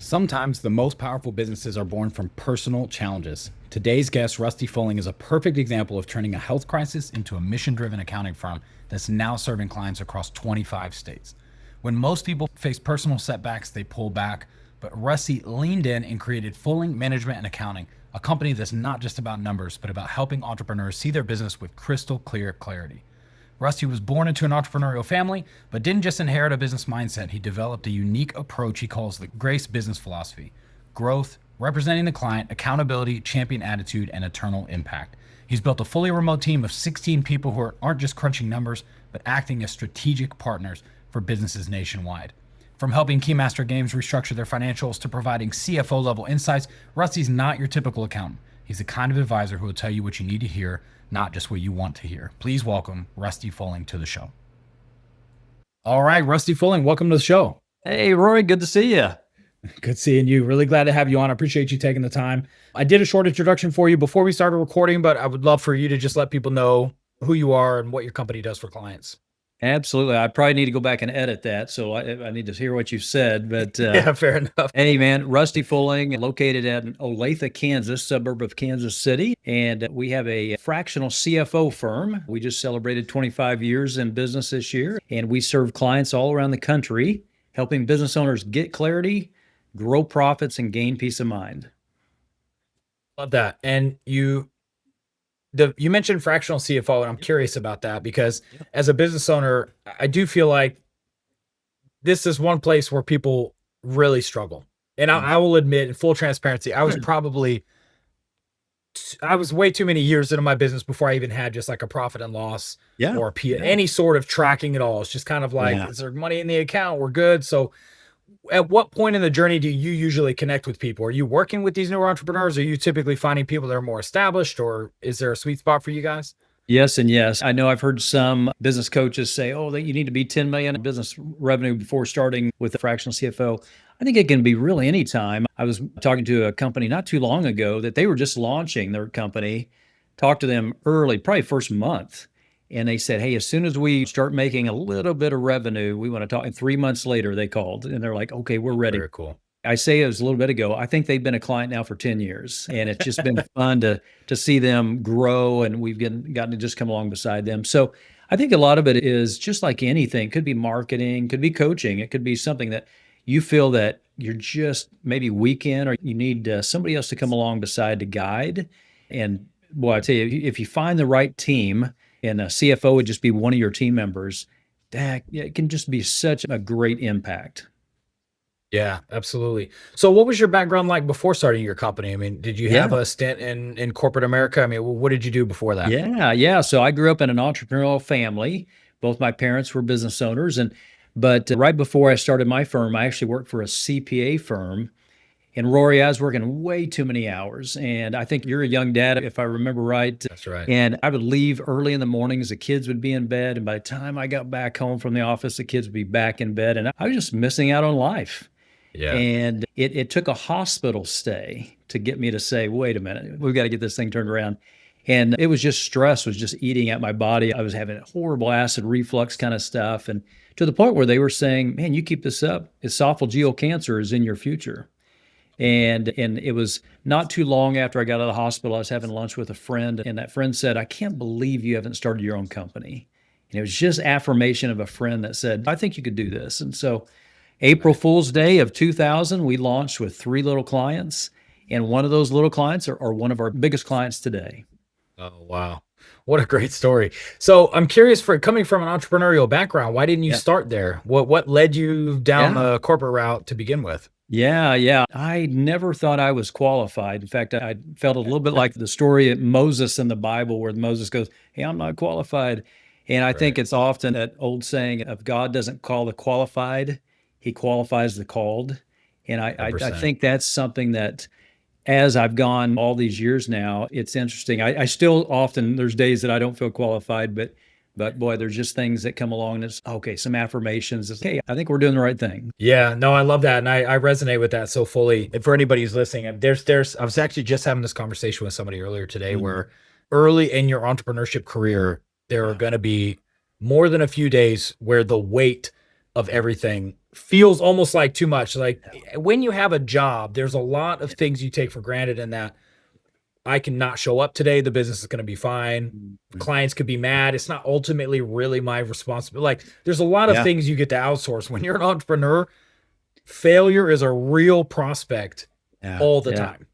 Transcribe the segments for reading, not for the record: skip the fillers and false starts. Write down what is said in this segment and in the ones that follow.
Sometimes the most powerful businesses are born from personal challenges. Today's guest, Rusty Fulling, is a perfect example of turning a health crisis into a mission-driven accounting firm that's now serving clients across 25 states. When most people face personal setbacks, they pull back, but Rusty leaned in and created Fulling Management and Accounting, a company that's not just about numbers, but about helping entrepreneurs see their business with crystal clear clarity. Rusty was born into an entrepreneurial family, but didn't just inherit a business mindset. He developed a unique approach he calls the Grace Business Philosophy: growth, representing the client, accountability, champion attitude, and eternal impact. He's built a fully remote team of 16 people who aren't just crunching numbers, but acting as strategic partners for businesses nationwide. From helping Keymaster Games restructure their financials to providing CFO level insights, Rusty's not your typical accountant. He's the kind of advisor who will tell you what you need to hear, not just what you want to hear. Please welcome Rusty Fulling to the show. All right, Rusty Fulling, welcome to the show. Hey, Rory, good to see you. Good seeing you. Really glad to have you on. I appreciate you taking the time. I did a short introduction for you before we started recording, but I would love for you to just let people know who you are and what your company does for clients. Absolutely. I probably need to go back and edit that, so I need to hear what you said. But yeah, fair enough. Hey, man, Rusty Fulling, located at Olathe, Kansas, suburb of Kansas City. And we have a fractional CFO firm. We just celebrated 25 years in business this year, and we serve clients all around the country, helping business owners get clarity, grow profits, and gain peace of mind. Love that. And you mentioned fractional CFO, and I'm curious about that because as a business owner, I do feel like this is one place where people really struggle. And I will admit, in full transparency, I was way too many years into my business before I even had just like a profit and loss or any sort of tracking at all. It's just kind of like, is there money in the account? We're good. So at what point in the journey do you usually connect with people? Are you working with these newer entrepreneurs? Are you typically finding people that are more established, or is there a sweet spot for you guys? Yes and yes. I know I've heard some business coaches say, that you need to be 10 million in business revenue before starting with a fractional CFO. I think it can be really any time. I was talking to a company not too long ago that they were just launching their company, talked to them early, probably first month. And they said, hey, as soon as we start making a little bit of revenue, we want to talk. And 3 months later, they called and they're like, okay, we're ready. Very cool. I say it was a little bit ago. I think they've been a client now for 10 years, and it's just been fun to see them grow, and we've gotten to just come along beside them. So I think a lot of it is just like anything. Could be marketing, could be coaching. It could be something that you feel that you're just maybe weak in, or you need somebody else to come along beside to guide. And boy, I tell you, if you find the right team, and a CFO would just be one of your team members, it can just be such a great impact. Yeah, absolutely. So what was your background like before starting your company? I mean, did you have a stint in corporate America? I mean, what did you do before that? Yeah. So I grew up in an entrepreneurial family. Both my parents were business owners. But right before I started my firm, I actually worked for a CPA firm. And Rory, I was working way too many hours. And I think you're a young dad, if I remember right. That's right. And I would leave early in the mornings. The kids would be in bed. And by the time I got back home from the office, the kids would be back in bed. And I was just missing out on life. Yeah. And it took a hospital stay to get me to say, wait a minute, we've got to get this thing turned around. And it was just stress was just eating at my body. I was having horrible acid reflux kind of stuff. And to the point where they were saying, man, you keep this up, esophageal cancer is in your future. And it was not too long after I got out of the hospital, I was having lunch with a friend, and that friend said, I can't believe you haven't started your own company. And it was just affirmation of a friend that said, I think you could do this. And so April Fool's Day of 2000, we launched with 3 little clients, and one of those little clients are one of our biggest clients today. Oh, wow. What a great story. So I'm curious, for coming from an entrepreneurial background, why didn't you start there? What led you down the corporate route to begin with? Yeah. I never thought I was qualified. In fact, I felt a little bit like the story of Moses in the Bible where Moses goes, hey, I'm not qualified. And I think it's often that old saying of God doesn't call the qualified, he qualifies the called. And I think that's something that as I've gone all these years now, it's interesting. I still often, there's days that I don't feel qualified, but boy, there's just things that come along that's, okay, some affirmations. It's, okay, I think we're doing the right thing. Yeah, no, I love that. And I resonate with that so fully. And for anybody who's listening, I was actually just having this conversation with somebody earlier today where early in your entrepreneurship career, there are going to be more than a few days where the weight of everything feels almost like too much. Like when you have a job, there's a lot of things you take for granted in that I can not show up today. The business is going to be fine. Mhm. Clients could be mad. It's not ultimately really my responsibility. Like there's a lot of Yeah. things you get to outsource. When you're an entrepreneur, failure is a real prospect Yeah. all the Yeah. time.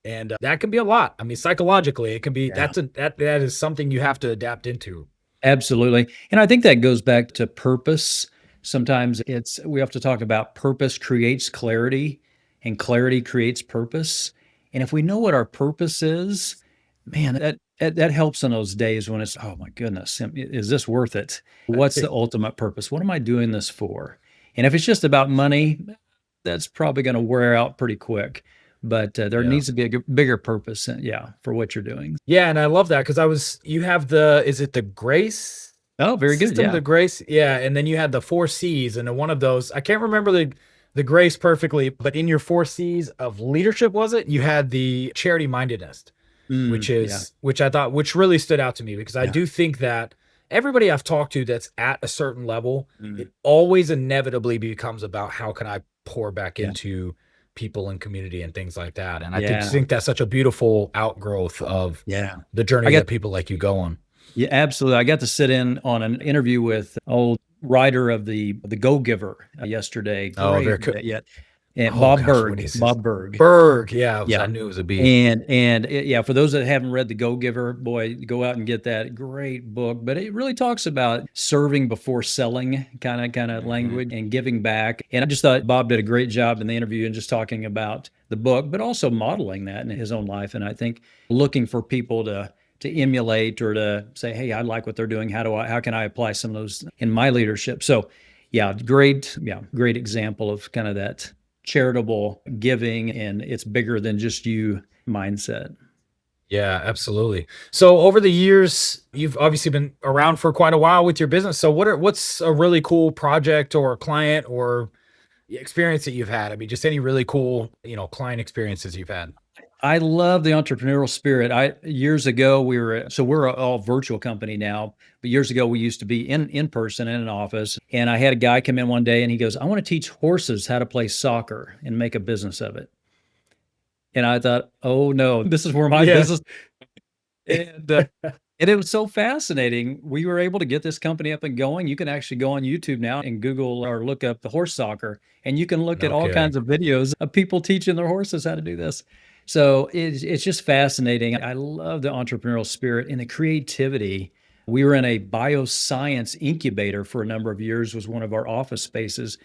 And that can be a lot. I mean, psychologically, it can be Yeah. that is something you have to adapt into. Absolutely. And I think that goes back to purpose. Sometimes we have to talk about purpose creates clarity and clarity creates purpose. And if we know what our purpose is, man, that helps in those days when it's, oh my goodness, is this worth it? What's the ultimate purpose? What am I doing this for? And if it's just about money, that's probably going to wear out pretty quick. But there Yeah. needs to be a bigger purpose, yeah, for what you're doing. Yeah, and I love that because you have is it the grace Oh, very good. system, Yeah. the grace? Yeah, and then you had the 4 C's, and one of those, I can't remember the grace perfectly, but in your 4 C's of leadership, was it? You had the charity mindedness, Yeah. which I thought which really stood out to me because I Yeah. do think that everybody I've talked to that's at a certain level, Mm, it always inevitably becomes about how can I pour back yeah. into people and community and things like that. And I Yeah. think that's such a beautiful outgrowth of Yeah. the I journey got that people like you go on. Yeah, absolutely. I got to sit in on an interview with old writer of the Go Giver yesterday. Oh, very Great. cool. Yeah. And Oh gosh, what is his Bob Berg. Berg? Yeah, Yeah. I knew it was a B. Yeah, for those that haven't read The Go Giver, boy, go out and get that. Great book. But it really talks about serving before selling kind of Mhm. language and giving back. And I just thought Bob did a great job in the interview and just talking about the book, but also modeling that in his own life. And I think looking for people to emulate or to say, hey, I like what they're doing. How can I apply some of those in my leadership? So great example of kind of that charitable giving and it's bigger than just you mindset. Yeah, absolutely. So over the years, you've obviously been around for quite a while with your business. So what's a really cool project or a client or experience that you've had? I mean, just any really cool, client experiences you've had. I love the entrepreneurial spirit. I years ago we're a all virtual company now, but years ago we used to be in person in an office. And I had a guy come in one day and he goes, "I want to teach horses how to play soccer and make a business of it." And I thought, "Oh no, this is where my Yeah. business." And and it was so fascinating. We were able to get this company up and going. You can actually go on YouTube now and Google or look up the horse soccer, and you can look at No all kidding. kinds of videos of people teaching their horses how to do this. So it's just fascinating. I love the entrepreneurial spirit and the creativity. We were in a bioscience incubator for a number of years, was one of our office spaces.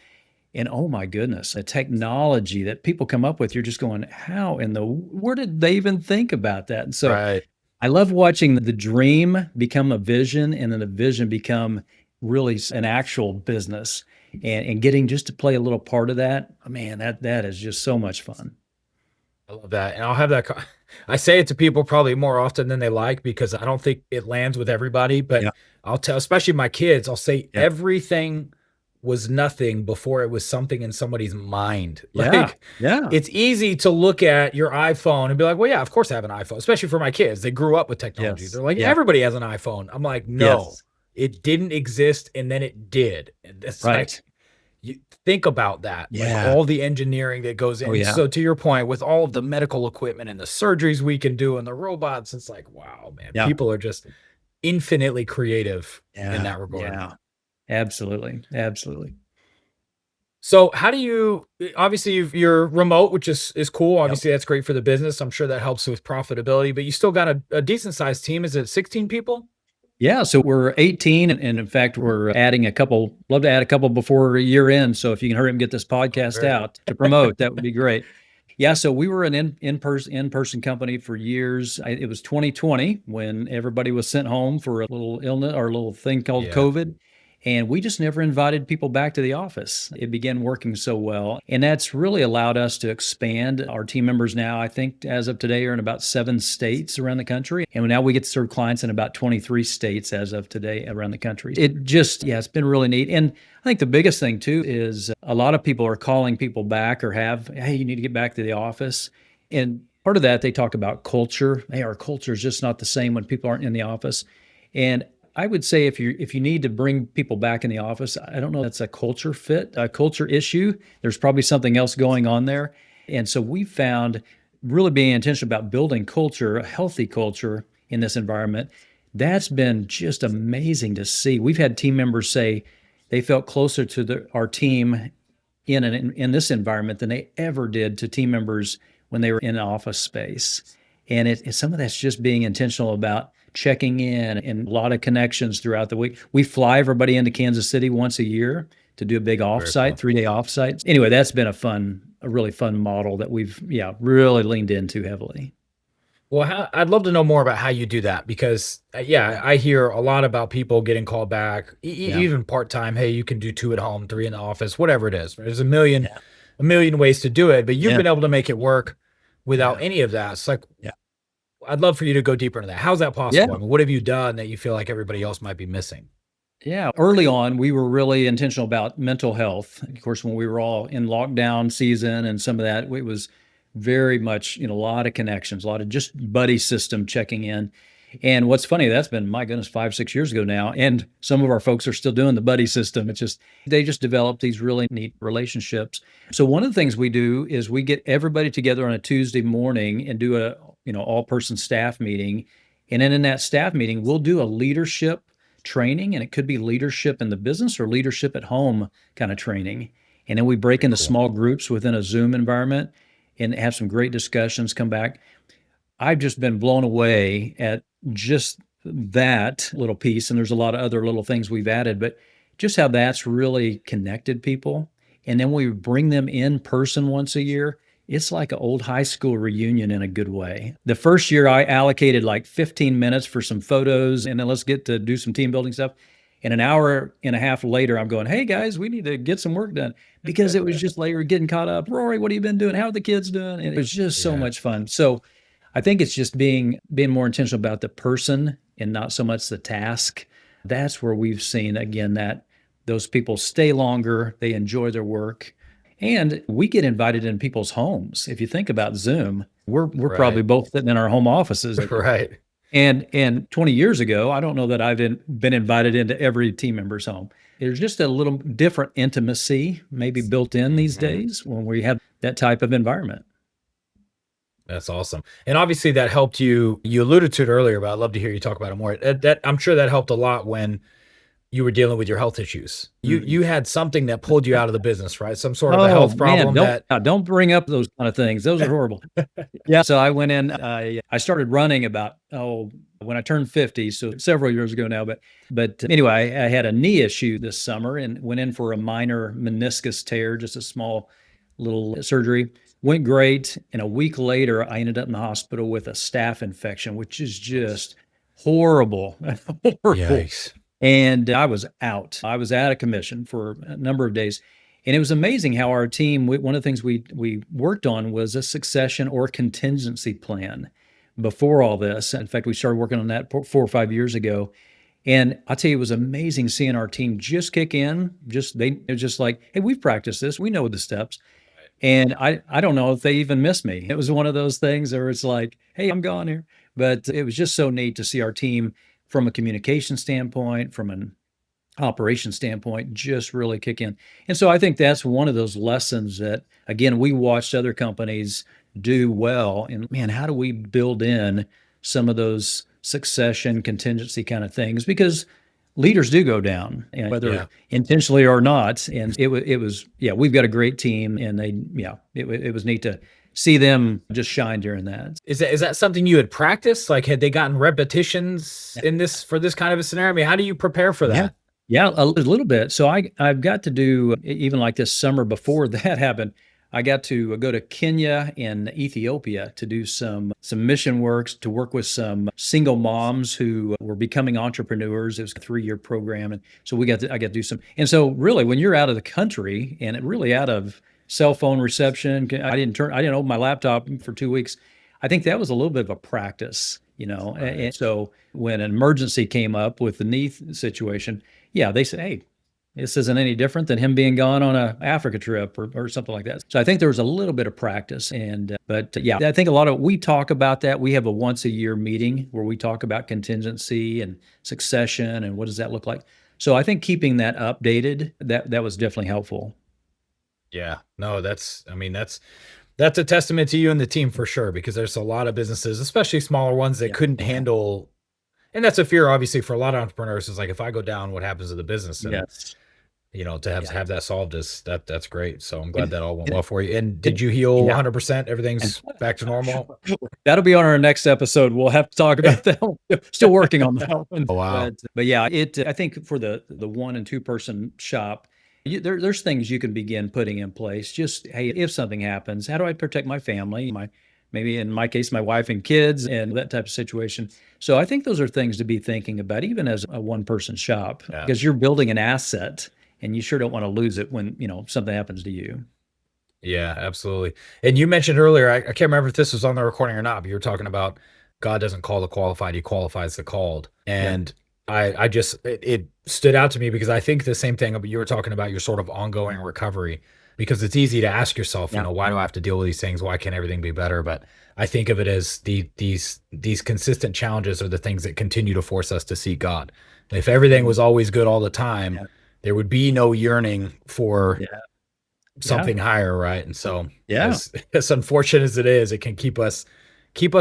And oh my goodness, the technology that people come up with, you're just going, how in the where did they even think about that? And so Right. I love watching the dream become a vision and then the vision become really an actual business and getting just to play a little part of that. Man, that is just so much fun. I love that. And I'll have that. I say it to people probably more often than they like because I don't think it lands with everybody, but Yeah. I'll tell, especially my kids, I'll say Yeah. everything was nothing before it was something in somebody's mind. Yeah. Like Yeah. it's easy to look at your iPhone and be like, well, yeah, of course I have an iPhone, especially for my kids. They grew up with technology. Yes. They're like, Yeah. everybody has an iPhone. I'm like, no, Yes. it didn't exist. And then it did. And it's like, Right. you think about that, like Yeah. all the engineering that goes Oh in. yeah. So to your point, with all of the medical equipment and the surgeries we can do and the robots, it's like, wow, man, Yeah. people are just infinitely creative in Yeah. that regard. Yeah. Absolutely. Absolutely. So how do you obviously you're remote, which is cool. Yep. Obviously, that's great for the business. I'm sure that helps with profitability, but you still got a decent sized team. Is it 16 people? Yeah, so we're 18, and in fact, we're adding a couple. Love to add a couple before year end. So if you can hurry up and get this Oh, podcast very good. out to promote, that would be great. Yeah, so we were an in person company for years. It was 2020 when everybody was sent home for a little illness or a little thing called Yeah. COVID. And we just never invited people back to the office. It began working so well. And that's really allowed us to expand. Our team members now, I think, as of today, are in about 7 states around the country. And now we get to serve clients in about 23 states as of today around the country. It's been really neat. And I think the biggest thing too is a lot of people are calling people back or hey, you need to get back to the office. And part of that, they talk about culture. Hey, our culture is just not the same when people aren't in the office. And I would say if you need to bring people back in the office, I don't know, that's a culture fit, a culture issue. There's probably something else going on there. And so we found really being intentional about building culture, a healthy culture in this environment. That's been just amazing to see. We've had team members say they felt closer to our team in this environment than they ever did to team members when they were in an office space. And some of that's just being intentional about checking in and a lot of connections throughout the week. We fly everybody into Kansas City once a year to do a big offsite, cool. 3-day offsite. Anyway, that's been a really fun model that we've, really leaned into heavily. Well, I'd love to know more about how you do that because, I hear a lot about people getting called back, Yeah. even part-time. Hey, you can do 2 at home, 3 in the office, whatever it is. There's a million ways to do it, but you've been able to make it work without any of that. It's like, I'd love for you to go deeper into that. How's that possible? I mean, what have you done that you feel like everybody else might be missing? Yeah. Early on, we were really intentional about mental health. Of course, when we were all in lockdown season and some of that, it was very much, a lot of connections, a lot of just buddy system checking in. And what's funny, that's been, my goodness, 5-6 years ago now. And some of our folks are still doing the buddy system. They just developed these really neat relationships. So one of the things we do is we get everybody together on a Tuesday morning and do a, all person staff meeting. And then in that staff meeting, we'll do a leadership training, and it could be leadership in the business or leadership at home kind of training. And then we break into small groups within a Zoom environment and have some great discussions, come back. I've just been blown away at just that little piece. And there's a lot of other little things we've added, but just how that's really connected people. And then we bring them in person once a year. It's like an old high school reunion in a good way. The first year I allocated like 15 minutes for some photos and then let's get to do some team building stuff. And an hour and a half later, I'm going, hey guys, we need to get some work done because it was just like we're getting caught up. Rory, what have you been doing? How are the kids doing? And it was just so much fun. So I think it's just being more intentional about the person and not so much the task. That's where we've seen, again, that those people stay longer, they enjoy their work, and we get invited in people's homes. If you think about Zoom, we're probably both sitting in our home offices. Right. And 20 years ago, I don't know that I've been invited into every team member's home. There's just a little different intimacy maybe built in these days when we have that type of environment. That's awesome. And obviously that helped you. You alluded to it earlier, but I'd love to hear you talk about it more. That I'm sure that helped a lot when you were dealing with your health issues. You had something that pulled you out of the business, right? Some sort of a health problem. Don't bring up those kind of things. Those are horrible. So I went in, I started running about, when I turned 50, so several years ago now. But anyway, I had a knee issue this summer and went in for a minor meniscus tear, just a small little surgery. Went great. And a week later, I ended up in the hospital with a staph infection, which is just horrible. Yikes. And I was out. I was out of commission for a number of days. And it was amazing how our team, one of the things we worked on was a succession or contingency plan before all this. In fact, we started working on that 4 or 5 years ago. And I'll tell you, it was amazing seeing our team just kick in. It was just like, hey, we've practiced this. We know the steps. And I don't know if they even missed me. It was one of those things where it's like, hey, I'm gone here. But it was just so neat to see our team from a communication standpoint, from an operation standpoint, just really kick in. And so I think that's one of those lessons that, again, we watched other companies do well. And man, how do we build in some of those succession contingency kind of things? Because leaders do go down, and whether intentionally or not. And it was, we've got a great team, and it was neat to see them just shine during that. Is that something you had practiced? Like, had they gotten repetitions for this kind of a scenario? I mean, how do you prepare for that? Yeah, a little bit. So I've got to do, even like this summer before that happened, I got to go to Kenya and Ethiopia to do some mission works, to work with some single moms who were becoming entrepreneurs. It was a 3-year program. And so I got to do some. And so really, when you're out of the country and really out of cell phone reception, I didn't open my laptop for 2 weeks. I think that was a little bit of a practice, Right. And so when an emergency came up with the knee situation, they said, hey, This isn't any different than him being gone on a Africa trip or something like that. So I think there was a little bit of practice, and but yeah, I think a lot of we talk about that. We have a once a year meeting where we talk about contingency and succession and what does that look like. So I think keeping that updated, that was definitely helpful. Yeah. No, I mean, that's a testament to you and the team for sure, because there's a lot of businesses, especially smaller ones, that Yeah. couldn't Yeah. handle, and that's a fear obviously for a lot of entrepreneurs, is like, if I go down, what happens to the business? And Yes. to have Yeah. that solved that's great. So I'm glad And, that all went and, well for you. And did and you heal yeah. 100%? And Everything's back to normal? that'll be on our next episode. We'll have to talk about that one. Still working on that one. Oh, wow. But yeah, I think for the 1 and 2 person shop, there's things you can begin putting in place. Just, hey, if something happens, how do I protect my family? Maybe in my case, my wife and kids and that type of situation. So I think those are things to be thinking about, even as a 1 person shop, Yeah. because you're building an asset and you sure don't want to lose it when, something happens to you. Yeah, absolutely. And you mentioned earlier, I can't remember if this was on the recording or not, but you were talking about God doesn't call the qualified, he qualifies the called. Yeah. And I just, it stood out to me because I think the same thing, but you were talking about your sort of ongoing recovery, because it's easy to ask yourself, Yeah. why do I have to deal with these things? Why can't everything be better? But I think of it as these consistent challenges are the things that continue to force us to seek God. If everything was always good all the time, Yeah. there would be no yearning for Yeah. Yeah. something higher, right? And so, Yeah. as unfortunate as it is, it can keep us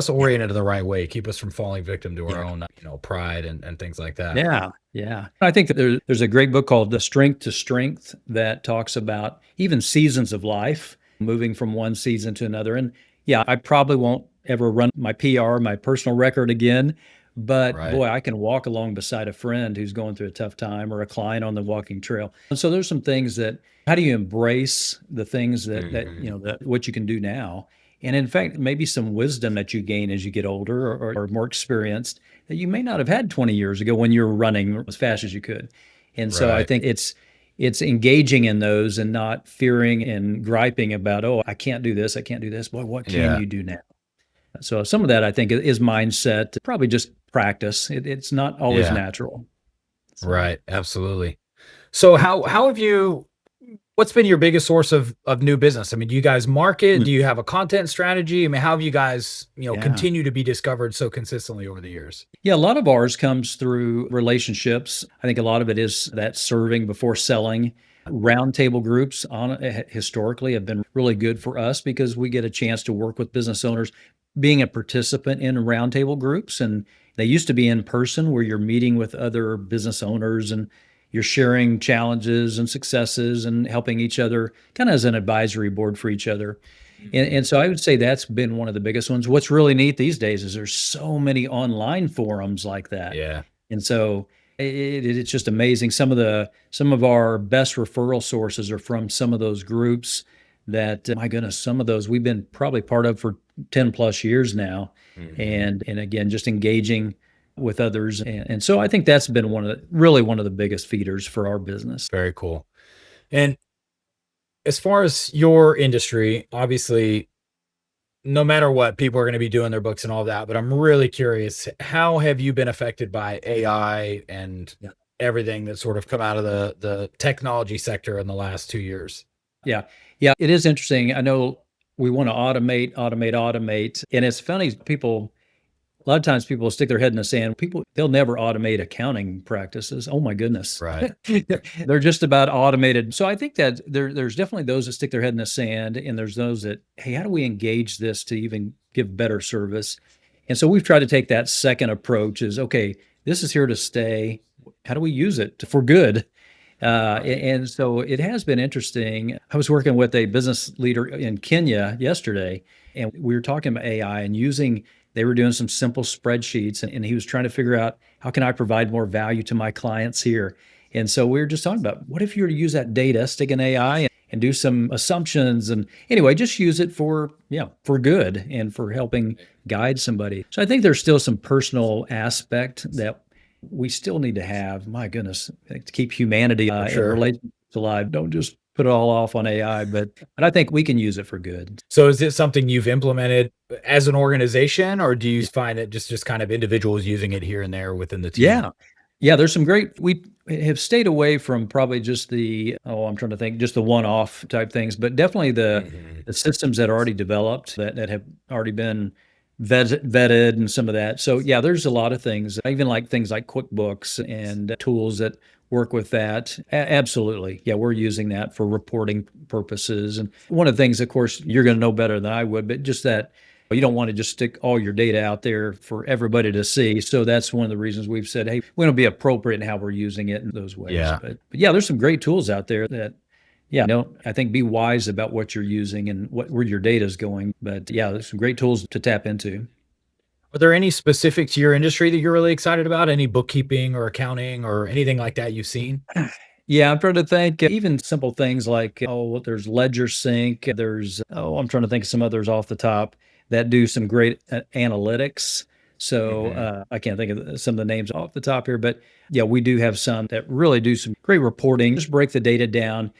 oriented in the right way, keep us from falling victim to our Yeah. own, pride and things like that. Yeah, yeah. I think that there's a great book called The Strength to Strength that talks about even seasons of life, moving from one season to another. And yeah, I probably won't ever run my PR, my personal record again. But Right. boy, I can walk along beside a friend who's going through a tough time or a client on the walking trail. And so there's some things that, how do you embrace the things Mhm. that what you can do now? And in fact, maybe some wisdom that you gain as you get older or more experienced that you may not have had 20 years ago when you were running as fast as you could. And so I Right. think it's engaging in those and not fearing and griping about, oh, I can't do this, I can't do this. Boy, what can Yeah. you do now? So some of that I think is mindset, probably just practice. It's not always Yeah. natural. So Right. Absolutely. So how have you what's been your biggest source of new business? I mean, do you guys market? mm, Do you have a content strategy? I mean, how have you guys, yeah. continue to be discovered so consistently over the years? Yeah, a lot of ours comes through relationships. I think a lot of it is that serving before selling. Roundtable groups historically have been really good for us because we get a chance to work with business owners, being a participant in roundtable groups. And they used to be in person where you're meeting with other business owners and you're sharing challenges and successes and helping each other kind of as an advisory board for each other. And so I would say that's been one of the biggest ones. What's really neat these days is there's so many online forums like that. Yeah. And so it's just amazing. Some of our best referral sources are from some of those groups that, my goodness, some of those we've been probably part of for 10 plus years now. Mhm. And again, just engaging with others. And so I think that's been really one of the biggest feeders for our business. Very cool. And as far as your industry, obviously, no matter what, people are going to be doing their books and all that. But I'm really curious, how have you been affected by AI and Yeah. everything that's sort of come out of the technology sector in the last 2 years? Yeah. Yeah. It is interesting. I know we want to automate, automate, automate. And it's funny, a lot of times people stick their head in the sand. They'll never automate accounting practices. Oh my goodness. Right. They're just about automated. So I think that there's definitely those that stick their head in the sand, and there's those that, hey, how do we engage this to even give better service? And so we've tried to take that second approach is, okay, this is here to stay. How do we use it for good? And so it has been interesting. I was working with a business leader in Kenya yesterday, and we were talking about AI and they were doing some simple spreadsheets, and he was trying to figure out how can I provide more value to my clients here. And so we were just talking about what if you were to use that data, stick in AI and do some assumptions, and anyway, just use it for good and for helping guide somebody. So I think there's still some personal aspect that we still need to have, my goodness, to keep humanity For and sure. relationships alive. Don't just put it all off on AI, but I think we can use it for good. So is it something you've implemented as an organization, or do you find it just kind of individuals using it here and there within the team? Yeah. Yeah, there's some great we have stayed away from probably just I'm trying to think, just the one-off type things, but definitely Mhm. the systems that are already developed that have already been vetted and some of that. So yeah, there's a lot of things, even like things like QuickBooks and tools that work with that. Absolutely. Yeah, we're using that for reporting purposes. And one of the things, of course, you're going to know better than I would, but just that you don't want to just stick all your data out there for everybody to see. So that's one of the reasons we've said, hey, we want to be appropriate in how we're using it in those ways. Yeah. But yeah, there's some great tools out there that, yeah, no, I think be wise about what you're using and where your data is going. But yeah, there's some great tools to tap into. Are there any specific to your industry that you're really excited about? Any bookkeeping or accounting or anything like that you've seen? Yeah, I'm trying to think. Even simple things like, there's Ledger Sync. I'm trying to think of some others off the top that do some great analytics. So Mhm. I can't think of some of the names off the top here, but yeah, we do have some that really do some great reporting. Just break the data down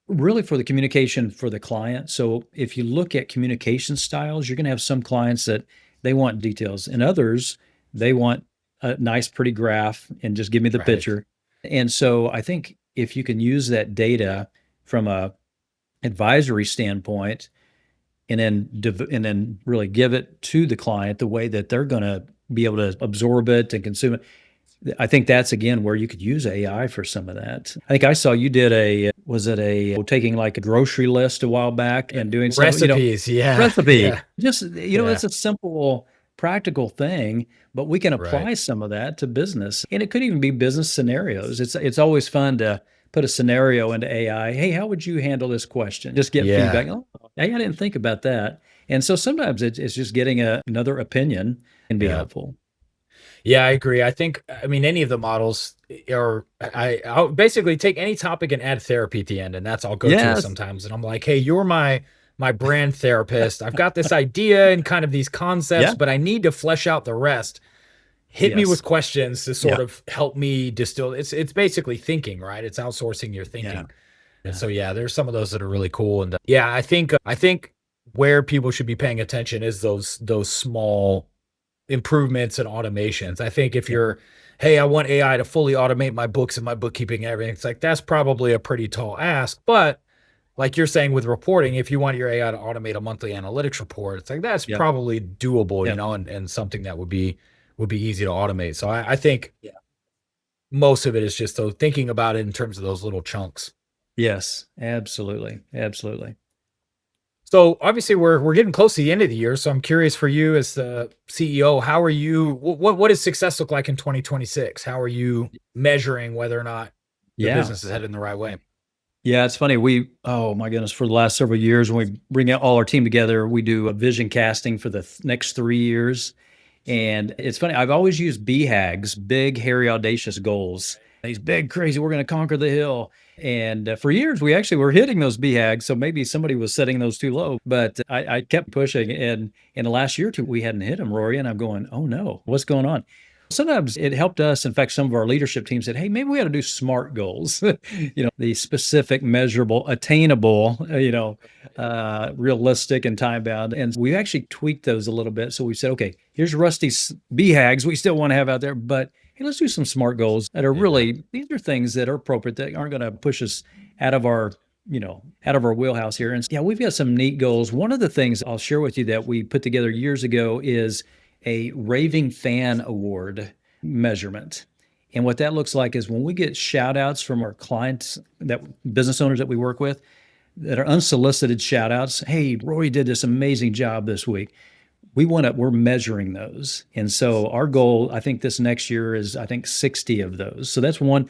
really for the communication for the client. So if you look at communication styles, you're going to have some clients that they want details, and others they want a nice, pretty graph and just give me the Right. picture. And so I think if you can use that data from a advisory standpoint, and then really give it to the client the way that they're going to be able to absorb it and consume it, I think that's again where you could use AI for some of that. I think I saw you did was it taking like a grocery list a while back and doing some, Recipes. Yeah. recipe. Yeah. Just, Yeah. it's a simple, practical thing, but we can Right. apply some of that to business. And it could even be business scenarios. It's always fun to put a scenario into AI. Hey, how would you handle this question? Just get Yeah. feedback. Oh, hey, I didn't think about that. And so sometimes it's just getting another opinion can be Yeah. helpful. Yeah, I agree. I mean, any of the models are, I'll basically take any topic and add therapy at the end, and that's I'll go to it Yes. sometimes. And I'm like, hey, you're my brand therapist. I've got this idea and kind of these concepts, Yeah. but I need to flesh out the rest. Hit me Yes. with questions to Yeah. sort of help me distill. It's basically thinking, right? It's outsourcing your Yeah. thinking. And Yeah. so yeah, there's some of those that are really cool. And yeah, I think where people should be paying attention is those small improvements and automations. I think if Yeah. you're, hey, I want AI to fully automate my books and my bookkeeping and everything, it's like that's probably a pretty tall ask. But like you're saying with reporting, if you want your AI to automate a monthly analytics report, it's like that's Yep. probably doable, Yep. and something that would be easy to automate. So I think Yeah. most of it is just so thinking about it in terms of those little chunks. Yes. Absolutely. Absolutely. So obviously we're getting close to the end of the year. So I'm curious for you as the CEO, how are you? What does success look like in 2026? How are you measuring whether or not the Yeah. business is headed in the right way? Yeah. It's funny. Oh my goodness, for the last several years, when we bring out all our team together, we do a vision casting for the next 3 years. And it's funny, I've always used BHAGs, big, hairy, audacious goals. These big, crazy, we're going to conquer the hill. And for years, we actually were hitting those BHAGs. So maybe somebody was setting those too low, but I kept pushing. And in the last year or two, we hadn't hit them, Rory. And I'm going, oh no, what's going on? Sometimes it helped us. In fact, some of our leadership team said, hey, maybe we ought to do SMART goals, the specific, measurable, attainable, realistic and time bound. And we actually tweaked those a little bit. So we said, okay, here's Rusty's BHAGs we still want to have out there, but hey, let's do some SMART goals that are Yeah. really, these are things that are appropriate that aren't going to push us out of our out of our wheelhouse here. And yeah, we've got some neat goals. One of the things I'll share with you that we put together years ago is a raving fan award measurement. And what that looks like is when we get shout outs from our clients, that business owners that we work with, that are unsolicited shout outs. Hey, Roy did this amazing job this week. We're measuring those. And so our goal, I think this next year is, I think 60 of those. So that's more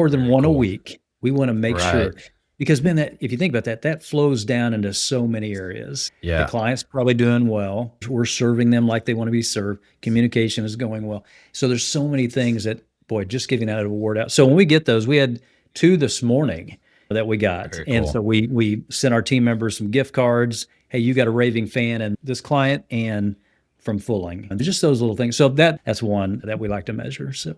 than Very one a cool. week. We want to make Right. sure, because man, if you think about that, that flows down into so many areas. The Yeah. client's probably doing well. We're serving them like they want to be served. Communication is going well. So there's so many things that, boy, just giving that award out. So when we get those, we had two this morning that we got. Very And cool. so we sent our team members some gift cards. Hey, you got a raving fan and this client and from Fulling. And just those little things. So that's one that we like to measure. So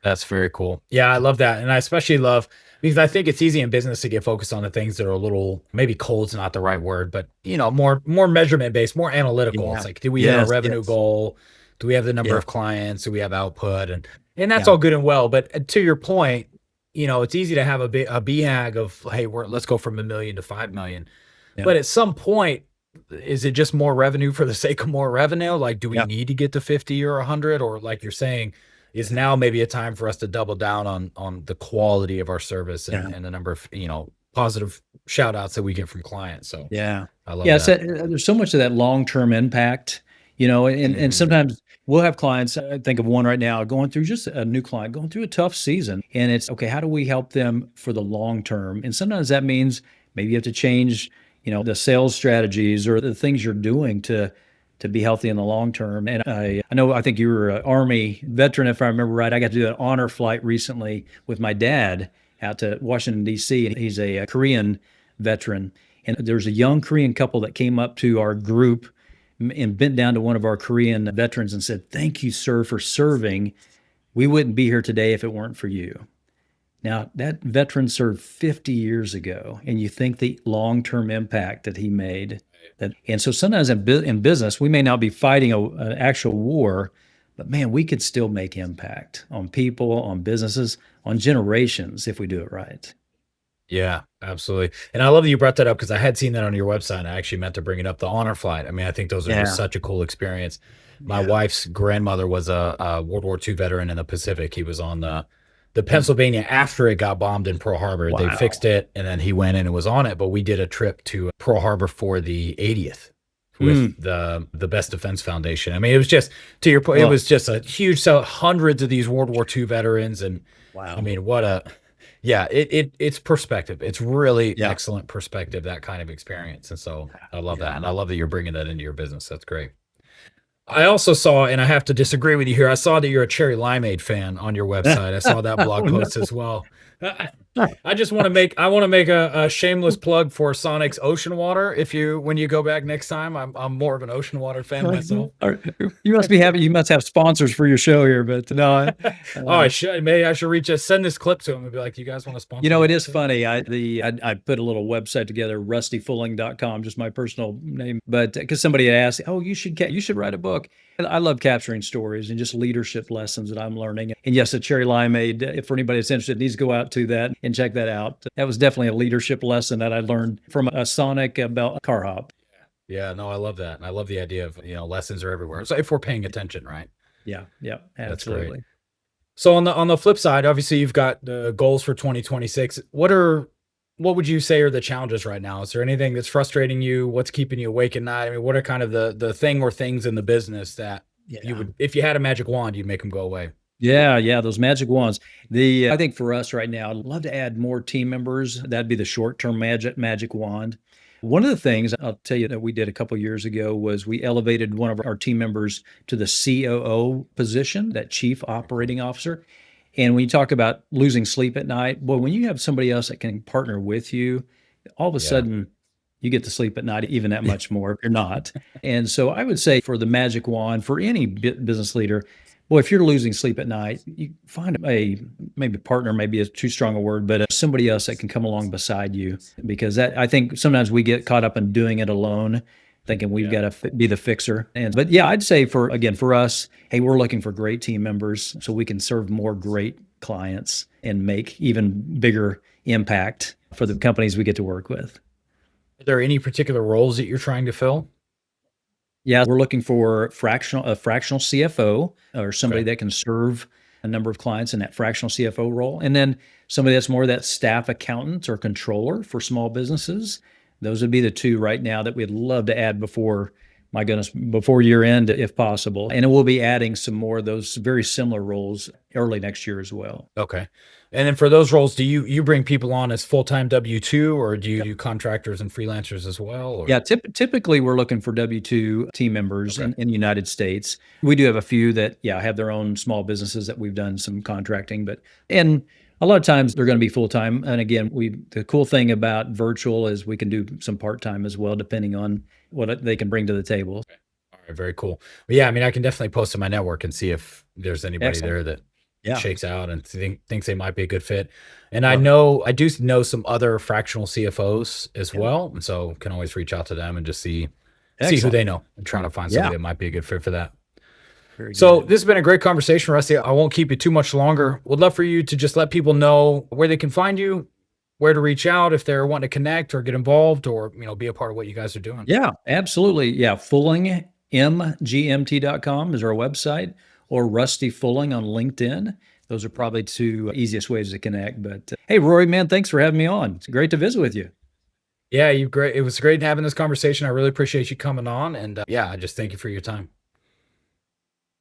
That's very cool. Yeah, I love that. And I especially love because I think it's easy in business to get focused on the things that are a little maybe cold's not the right word, but more measurement based, more analytical. yeah. It's like, do we hit our Yes, revenue yes. goal? Do we have the number Yeah. of clients? Do we have output? And And that's Yeah. all good and well, but to your point, it's easy to have a BHAG of, hey, let's go from 1 million to 5 million. Yeah. But at some point, is it just more revenue for the sake of more revenue? Like, do we Yeah. need to get to 50 or 100? Or like you're saying, is now maybe a time for us to double down on the quality of our service Yeah. and the number of, positive shout outs that we get from clients. So Yeah. I love Yeah. that. There's so much of that long-term impact, and Mhm. sometimes we'll have clients, I think of one right now, going through just a new client, going through a tough season. And it's okay, how do we help them for the long term? And sometimes that means maybe you have to change, the sales strategies or the things you're doing to be healthy in the long term. And I know, I think you were an Army veteran, if I remember right. I got to do an honor flight recently with my dad out to Washington, D.C., and he's a Korean veteran. And there's a young Korean couple that came up to our group and bent down to one of our Korean veterans and said, "Thank you, sir, for serving. We wouldn't be here today if it weren't for you." Now, that veteran served 50 years ago, and you think the long-term impact that he made. And so sometimes in business, we may not be fighting an actual war, but man, we could still make impact on people, on businesses, on generations if we do it right. Yeah, absolutely. And I love that you brought that up because I had seen that on your website. And I actually meant to bring it up, the honor flight. I mean, I think those are just Yeah. such a cool experience. My Yeah. wife's grandmother was a World War II veteran in the Pacific. He was on the Pennsylvania after it got bombed in Pearl Harbor. They Wow. fixed it, and then he went in and was on it. But we did a trip to Pearl Harbor for the 80th with Mm. the Best Defense Foundation. I mean, it was just, to your point, it Oh, was just a huge, so hundreds of these World War II veterans, and I wow. mean, yeah, it's perspective. It's really Yeah. excellent perspective, that kind of experience. And so I love that. Yeah. And I love that you're bringing that into your business. That's great. I also saw, and I have to disagree with you here. I saw that you're a cherry limeade fan on your website. I saw that Oh, blog no. post as well. I just want to I want to make a shameless plug for Sonic's Ocean Water. When you go back next time, I'm more of an ocean water fan myself. Or you must be happy. You must have sponsors for your show here, but no. Oh, maybe I should send this clip to him and be like, "You guys want to sponsor the It is episode?" funny. I put a little website together, rustykfulling.com, just my personal name, but because somebody had asked, "Oh, you should write a book." And I love capturing stories and just leadership lessons that I'm learning. And yes, a cherry limeade, if for anybody that's interested, needs to go out to that and check that out. That was definitely a leadership lesson that I learned from a Sonic about car hop. Yeah, no, I love that. And I love the idea of, lessons are everywhere. So if we're paying attention, right? Yeah, yeah, That's great. absolutely. So on the flip side, obviously you've got the goals for 2026. What would you say are the challenges right now? Is there anything that's frustrating you? What's keeping you awake at night? I mean, what are kind of the thing or things in the business that you Yeah. would, if you had a magic wand, you'd make them go away? Yeah, yeah, those magic wands. I think for us right now, I'd love to add more team members. That'd be the short-term magic wand. One of the things I'll tell you that we did a couple years ago was we elevated one of our team members to the COO position, that chief operating officer. And when you talk about losing sleep at night, boy, when you have somebody else that can partner with you, all of a Yeah. sudden you get to sleep at night even that much more if you're not. And so I would say for the magic wand, for any business leader, boy, if you're losing sleep at night, you find maybe partner, maybe is too strong a word, but somebody else that can come along beside you, because I think sometimes we get caught up in doing it alone, thinking we've Yeah. got to be the fixer. But yeah, I'd say for us, hey, we're looking for great team members so we can serve more great clients and make even bigger impact for the companies we get to work with. Are there any particular roles that you're trying to fill? Yeah, we're looking for a fractional CFO or somebody Okay. that can serve a number of clients in that fractional CFO role. And then somebody that's more that staff accountant or controller for small businesses. Those would be the two right now that we'd love to add before, my goodness, before year end, if possible. And we'll be adding some more of those very similar roles early next year as well. Okay. And then for those roles, do you bring people on as full-time W-2, or do you do contractors and freelancers as well? Or Yeah, typically we're looking for W-2 team members okay. in the United States. We do have a few that, yeah, have their own small businesses that we've done some contracting, and a lot of times they're going to be full-time. And again, the cool thing about virtual is we can do some part-time as well, depending on what they can bring to the table. All right, very cool. But yeah, I mean, I can definitely post in my network and see if there's anybody Excellent. there that Yeah. shakes out and thinks they might be a good fit. And Love it. I do know some other fractional CFOs as Yeah. well, and so can always reach out to them and just see who Excellent. they know and trying to find somebody Yeah. that might be a good fit for that. Very So good. this has been a great conversation, Rusty. I won't keep you too much longer. Would love for you to just let people know where they can find you, where to reach out if they're wanting to connect or get involved or, be a part of what you guys are doing. Yeah, absolutely. Yeah, fullingmgmt.com is our website, or Rusty Fulling on LinkedIn. Those are probably two easiest ways to connect. But hey, Rory, man, thanks for having me on. It's great to visit with you. Yeah, you great. It was great having this conversation. I really appreciate you coming on. And yeah, I just thank you for your time.